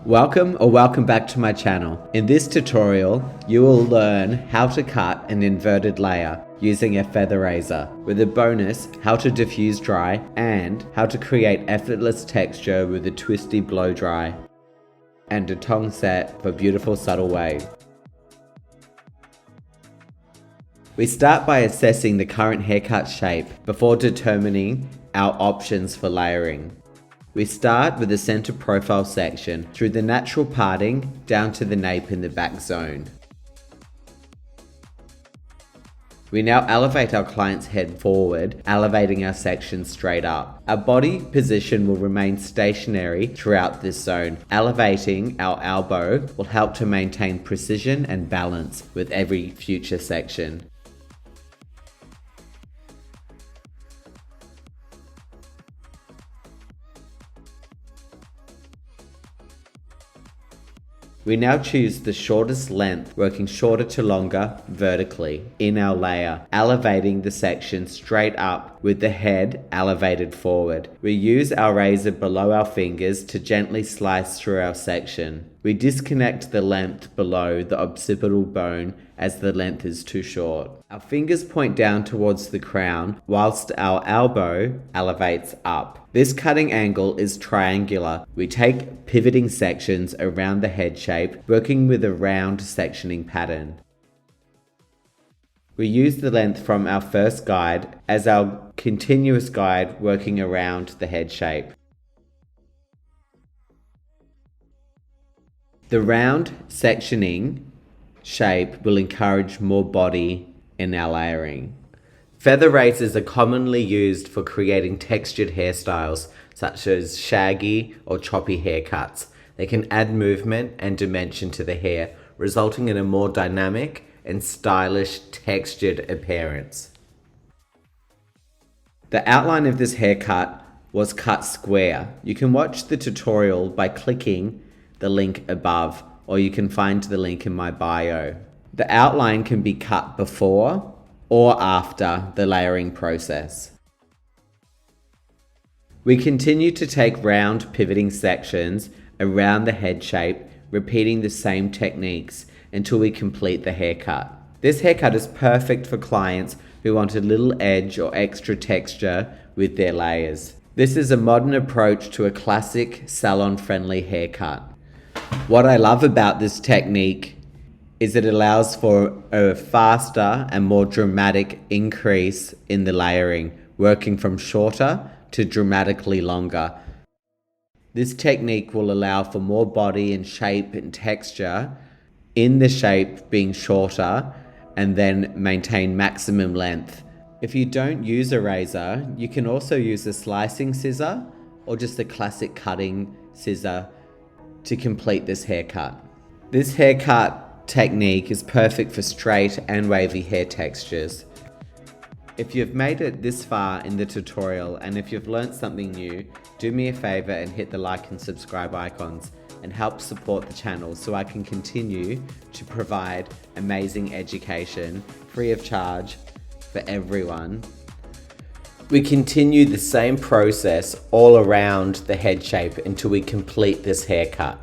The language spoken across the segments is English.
Welcome back to my channel. In this tutorial, you will learn how to cut an inverted layer using a feather razor, with a bonus how to diffuse dry and how to create effortless texture with a twisty blow dry and a tong set for beautiful subtle wave. We start by assessing the current haircut shape before determining our options for layering. We start with the center profile section through the natural parting down to the nape in the back zone. We now elevate our client's head forward, elevating our section straight up. Our body position will remain stationary throughout this zone. Elevating our elbow will help to maintain precision and balance with every future section. We now choose the shortest length, working shorter to longer vertically in our layer, elevating the section straight up with the head elevated forward. We use our razor below our fingers to gently slice through our section. We disconnect the length below the occipital bone as the length is too short. Our fingers point down towards the crown whilst our elbow elevates up. This cutting angle is triangular. We take pivoting sections around the head shape, working with a round sectioning pattern. We use the length from our first guide as our continuous guide, working around the head shape. The round sectioning shape will encourage more body in our layering. Feather razors are commonly used for creating textured hairstyles such as shaggy or choppy haircuts. They can add movement and dimension to the hair, resulting in a more dynamic and stylish textured appearance. The outline of this haircut was cut square. You can watch the tutorial by clicking the link above, or you can find the link in my bio. The outline can be cut before or after the layering process. We continue to take round pivoting sections around the head shape, repeating the same techniques until we complete the haircut. This haircut is perfect for clients who want a little edge or extra texture with their layers. This is a modern approach to a classic salon-friendly haircut. What I love about this technique is it allows for a faster and more dramatic increase in the layering, working from shorter to dramatically longer. This technique will allow for more body and shape and texture in the shape being shorter and then maintain maximum length. If you don't use a razor, you can also use a slicing scissor or just a classic cutting scissor to complete this haircut. This haircut technique is perfect for straight and wavy hair textures. If you've made it this far in the tutorial and if you've learned something new, do me a favor and hit the like and subscribe icons and help support the channel so I can continue to provide amazing education free of charge for everyone. We continue the same process all around the head shape until we complete this haircut.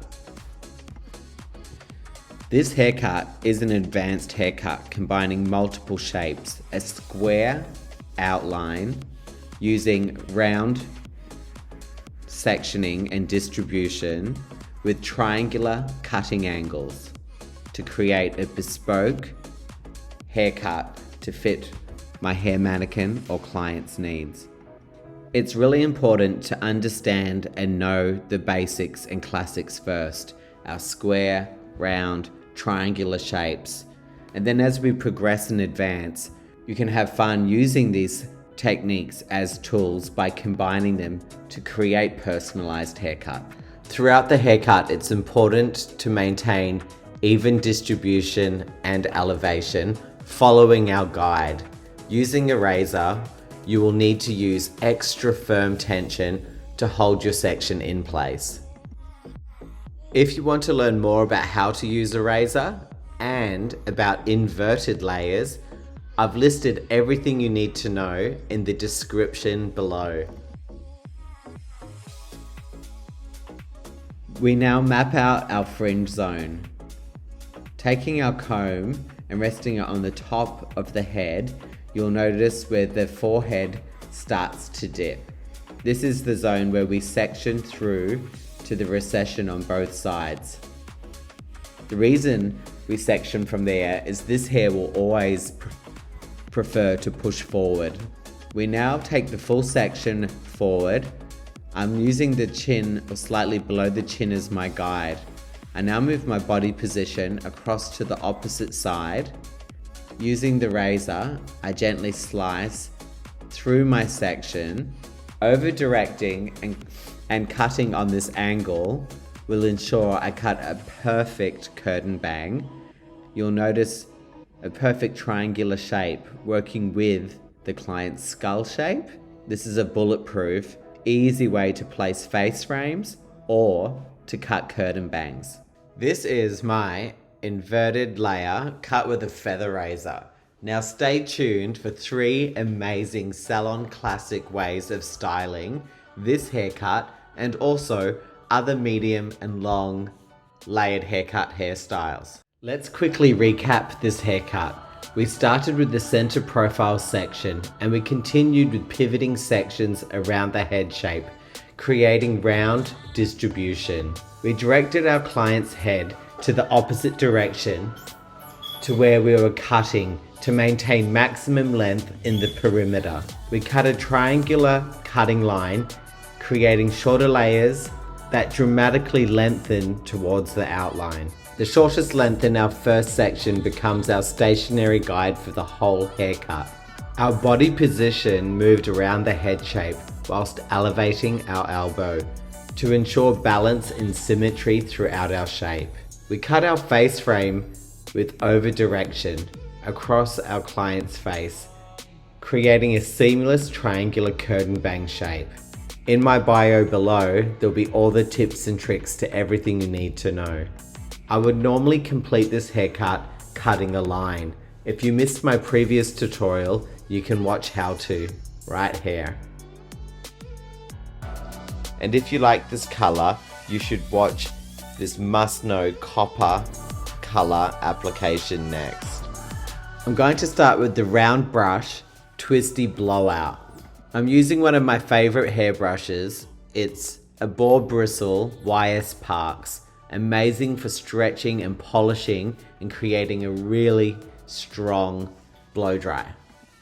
This haircut is an advanced haircut combining multiple shapes, a square outline using round sectioning and distribution with triangular cutting angles to create a bespoke haircut to fit my hair mannequin or client's needs. It's really important to understand and know the basics and classics first, our square, round, triangular shapes. And then as we progress and advance, you can have fun using these techniques as tools by combining them to create personalized haircut. Throughout the haircut, it's important to maintain even distribution and elevation following our guide. Using a razor, you will need to use extra firm tension to hold your section in place. If you want to learn more about how to use a razor and about inverted layers, I've listed everything you need to know in the description below. We now map out our fringe zone. Taking our comb and resting it on the top of the head, you'll notice where the forehead starts to dip. This is the zone where we section through to the recession on both sides. The reason we section from there is this hair will always prefer to push forward. We now take the full section forward. I'm using the chin or slightly below the chin as my guide. I now move my body position across to the opposite side. Using the razor, I gently slice through my section. Over directing and cutting on this angle will ensure I cut a perfect curtain bang. You'll notice a perfect triangular shape working with the client's skull shape. This is a bulletproof, easy way to place face frames or to cut curtain bangs. This is my inverted layer cut with a feather razor. Now stay tuned for 3 amazing salon classic ways of styling this haircut and also other medium and long layered haircut hairstyles. Let's quickly recap this haircut. We started with the center profile section and we continued with pivoting sections around the head shape, creating round distribution. We directed our client's head to the opposite direction to where we were cutting to maintain maximum length in the perimeter. We cut a triangular cutting line, creating shorter layers that dramatically lengthen towards the outline. The shortest length in our first section becomes our stationary guide for the whole haircut. Our body position moved around the head shape whilst elevating our elbow to ensure balance and symmetry throughout our shape. We cut our face frame with over direction across our client's face, creating a seamless triangular curtain bang shape. In my bio below, there'll be all the tips and tricks to everything you need to know. I would normally complete this haircut cutting a line. If you missed my previous tutorial, you can watch how to right here. And if you like this color, you should watch this must-know copper color application next. I'm going to start with the round brush twisty blowout. I'm using one of my favorite hairbrushes. It's a boar bristle YS Parks. Amazing for stretching and polishing and creating a really strong blow dry.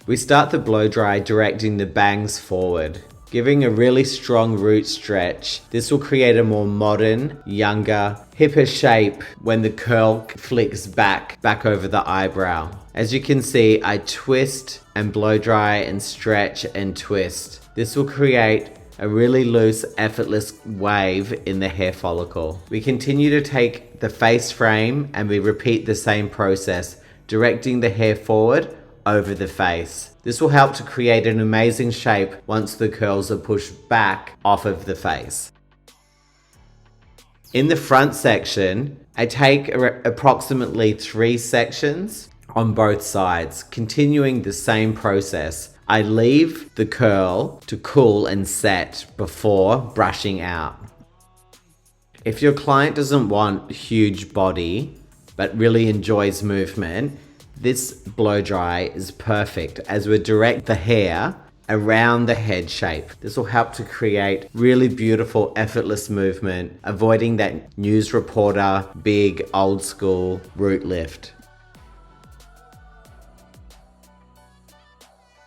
We start the blow dry directing the bangs forward, giving a really strong root stretch. This will create a more modern, younger, hipper shape when the curl flicks back over the eyebrow. As you can see, I twist and blow dry and stretch and twist. This will create a really loose, effortless wave in the hair follicle. We continue to take the face frame and we repeat the same process, directing the hair forward over the face. This will help to create an amazing shape once the curls are pushed back off of the face. In the front section, I take approximately 3 sections on both sides, continuing the same process. I leave the curl to cool and set before brushing out. If your client doesn't want a huge body, but really enjoys movement, this blow dry is perfect as we direct the hair around the head shape. This will help to create really beautiful, effortless movement, avoiding that news reporter, big, old school root lift.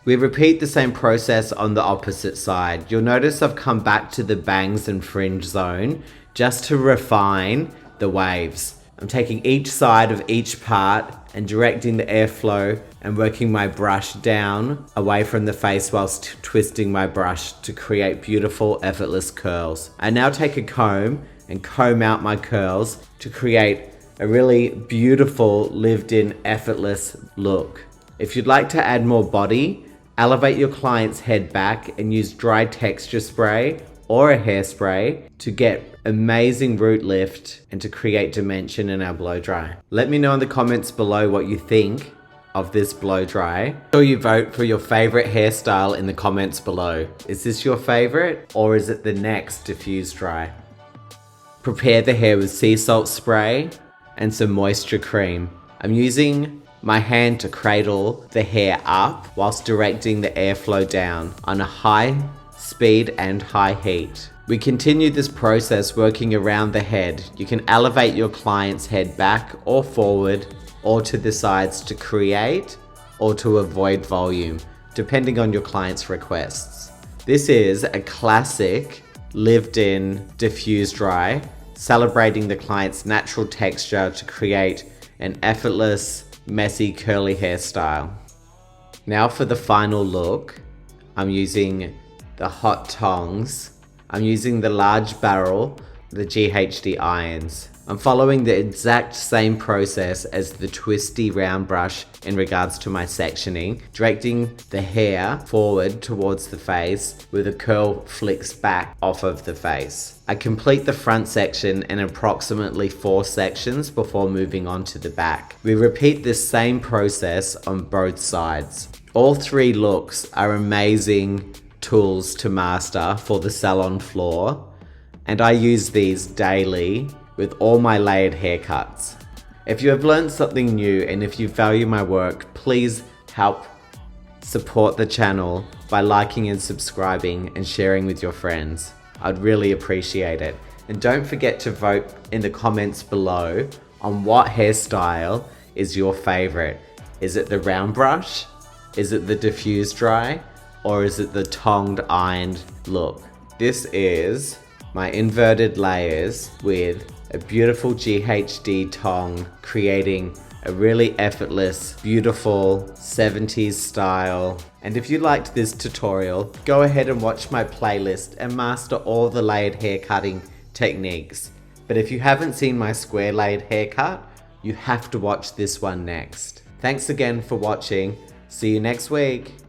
We repeat the same process on the opposite side. You'll notice I've come back to the bangs and fringe zone just to refine the waves. I'm taking each side of each part and directing the airflow and working my brush down away from the face whilst twisting my brush to create beautiful, effortless curls. I now take a comb and comb out my curls to create a really beautiful, lived-in, effortless look. If you'd like to add more body, elevate your client's head back and use dry texture spray or a hairspray to get amazing root lift and to create dimension in our blow dry. Let me know in the comments below what you think of this blow dry. Make sure you vote for your favorite hairstyle in the comments below. Is this your favorite or is it the next diffuse dry? Prepare the hair with sea salt spray and some moisture cream. I'm using my hand to cradle the hair up whilst directing the airflow down on a high speed and high heat. We continue this process working around the head. You can elevate your client's head back or forward or to the sides to create or to avoid volume, depending on your client's requests. This is a classic lived-in diffuse dry, celebrating the client's natural texture to create an effortless, messy, curly hairstyle. Now for the final look, I'm using the hot tongs. I'm using the large barrel, the GHD irons. I'm following the exact same process as the twisty round brush in regards to my sectioning, directing the hair forward towards the face with a curl flicks back off of the face. I complete the front section in approximately 4 sections before moving on to the back. We repeat this same process on both sides. All 3 looks are amazing tools to master for the salon floor, and I use these daily with all my layered haircuts. If you have learned something new and if you value my work, please help support the channel by liking and subscribing and sharing with your friends. I'd really appreciate it. And don't forget to vote in the comments below on what hairstyle is your favorite. Is it the round brush? Is it the diffuse dry? Or is it the tonged ironed look? This is my inverted layers with a beautiful GHD tong, creating a really effortless, beautiful 70s style. And if you liked this tutorial, go ahead and watch my playlist and master all the layered hair cutting techniques. But if you haven't seen my square layered haircut, you have to watch this one next. Thanks again for watching. See you next week.